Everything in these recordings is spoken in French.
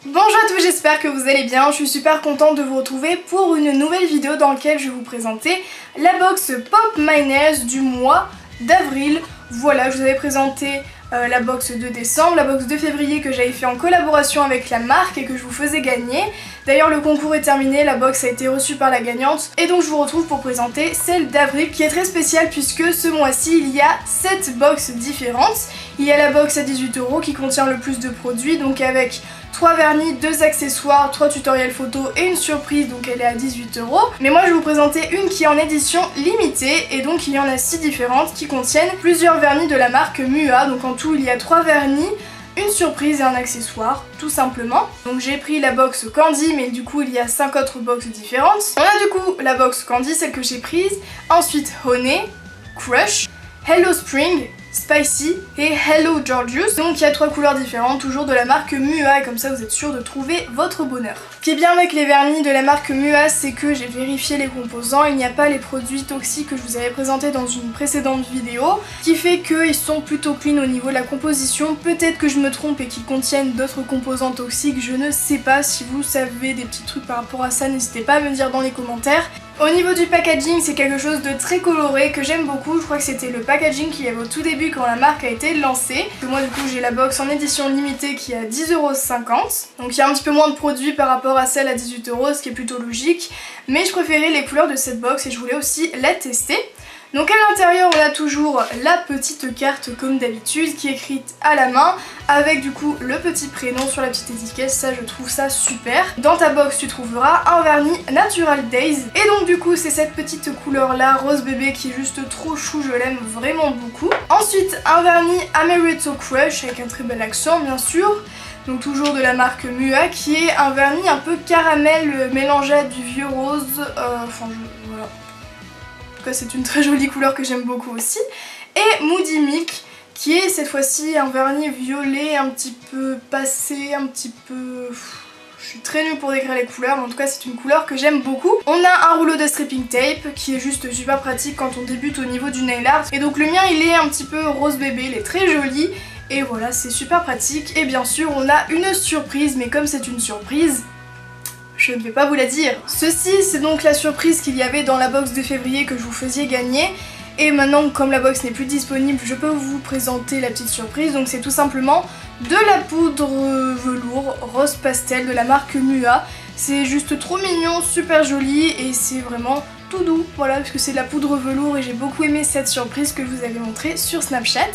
Bonjour à tous, j'espère que vous allez bien, je suis super contente de vous retrouver pour une nouvelle vidéo dans laquelle je vais vous présenter la box Pop Mines du mois d'avril. Voilà, je vous avais présenté la box de décembre, la box de février que j'avais fait en collaboration avec la marque et que je vous faisais gagner. D'ailleurs le concours est terminé, la box a été reçue par la gagnante et donc je vous retrouve pour présenter celle d'avril qui est très spéciale puisque ce mois-ci il y a 7 box différentes. Il y a la box à 18 € qui contient le plus de produits, donc avec 3 vernis, 2 accessoires, 3 tutoriels photo et une surprise, donc elle est à 18 €. Mais moi je vais vous présenter une qui est en édition limitée et donc il y en a 6 différentes qui contiennent plusieurs vernis de la marque Mua. Donc en tout il y a 3 vernis, une surprise et un accessoire, tout simplement. Donc j'ai pris la box Candy, mais du coup il y a 5 autres boxes différentes. On a du coup la box Candy, celle que j'ai prise, ensuite Honey, Crush, Hello Spring, Spicy et Hello Georgius. Donc il y a 3 couleurs différentes, toujours de la marque Mua, et comme ça vous êtes sûr de trouver votre bonheur. Ce qui est bien avec les vernis de la marque Mua, c'est que j'ai vérifié les composants, il n'y a pas les produits toxiques que je vous avais présentés dans une précédente vidéo, ce qui fait qu'ils sont plutôt clean au niveau de la composition. Peut-être que je me trompe et qu'ils contiennent d'autres composants toxiques, je ne sais pas. Si vous savez des petits trucs par rapport à ça, n'hésitez pas à me dire dans les commentaires. Au niveau du packaging, c'est quelque chose de très coloré que j'aime beaucoup. Je crois que c'était le packaging qu'il y avait au tout début quand la marque a été lancée. Moi du coup j'ai la box en édition limitée qui est à 10,50 €. Donc il y a un petit peu moins de produits par rapport à celle à 18 €, ce qui est plutôt logique. Mais je préférais les couleurs de cette box et je voulais aussi la tester. Donc à l'intérieur on a toujours la petite carte comme d'habitude qui est écrite à la main avec du coup le petit prénom sur la petite étiquette, ça je trouve ça super. Dans ta box tu trouveras un vernis Natural Days et donc du coup c'est cette petite couleur là, rose bébé, qui est juste trop chou, je l'aime vraiment beaucoup. Ensuite un vernis Amaretto Crush avec un très bel accent bien sûr. Donc toujours de la marque Mua qui est un vernis un peu caramel mélangé à du vieux rose, voilà. C'est une très jolie couleur que j'aime beaucoup aussi. Et Moody Milk qui est cette fois-ci un vernis violet un petit peu passé, un petit peu... Je suis très nulle pour décrire les couleurs, mais en tout cas c'est une couleur que j'aime beaucoup. On a un rouleau de stripping tape qui est juste super pratique quand on débute au niveau du nail art. Et donc le mien il est un petit peu rose bébé, il est très joli. Et voilà, c'est super pratique. Et bien sûr on a une surprise, mais comme c'est une surprise, je ne vais pas vous la dire. Ceci c'est donc la surprise qu'il y avait dans la box de février que je vous faisiez gagner. Et maintenant comme la box n'est plus disponible, je peux vous présenter la petite surprise. Donc c'est tout simplement de la poudre velours rose pastel de la marque Mua. C'est juste trop mignon, super joli et c'est vraiment tout doux. Voilà, parce que c'est de la poudre velours et j'ai beaucoup aimé cette surprise que je vous avais montrée sur Snapchat.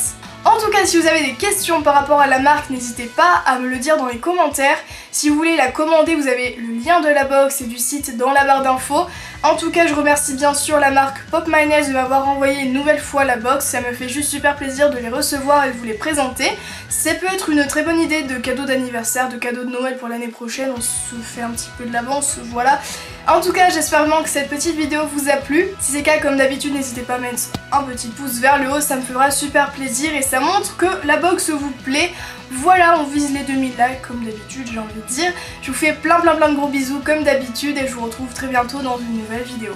En tout cas, si vous avez des questions par rapport à la marque, n'hésitez pas à me le dire dans les commentaires. Si vous voulez la commander, vous avez le lien de la box et du site dans la barre d'infos. En tout cas, je remercie bien sûr la marque Pop Mines de m'avoir envoyé une nouvelle fois la box. Ça me fait juste super plaisir de les recevoir et de vous les présenter. Ça peut être une très bonne idée de cadeau d'anniversaire, de cadeau de Noël pour l'année prochaine. On se fait un petit peu de l'avance, voilà. En tout cas, j'espère vraiment que cette petite vidéo vous a plu. Si c'est le cas, comme d'habitude, n'hésitez pas à mettre un petit pouce vers le haut, ça me fera super plaisir et ça montre que la box vous plaît. Voilà, on vise les 2000 likes comme d'habitude, j'ai envie de dire. Je vous fais plein de gros bisous comme d'habitude et je vous retrouve très bientôt dans une nouvelle vidéo.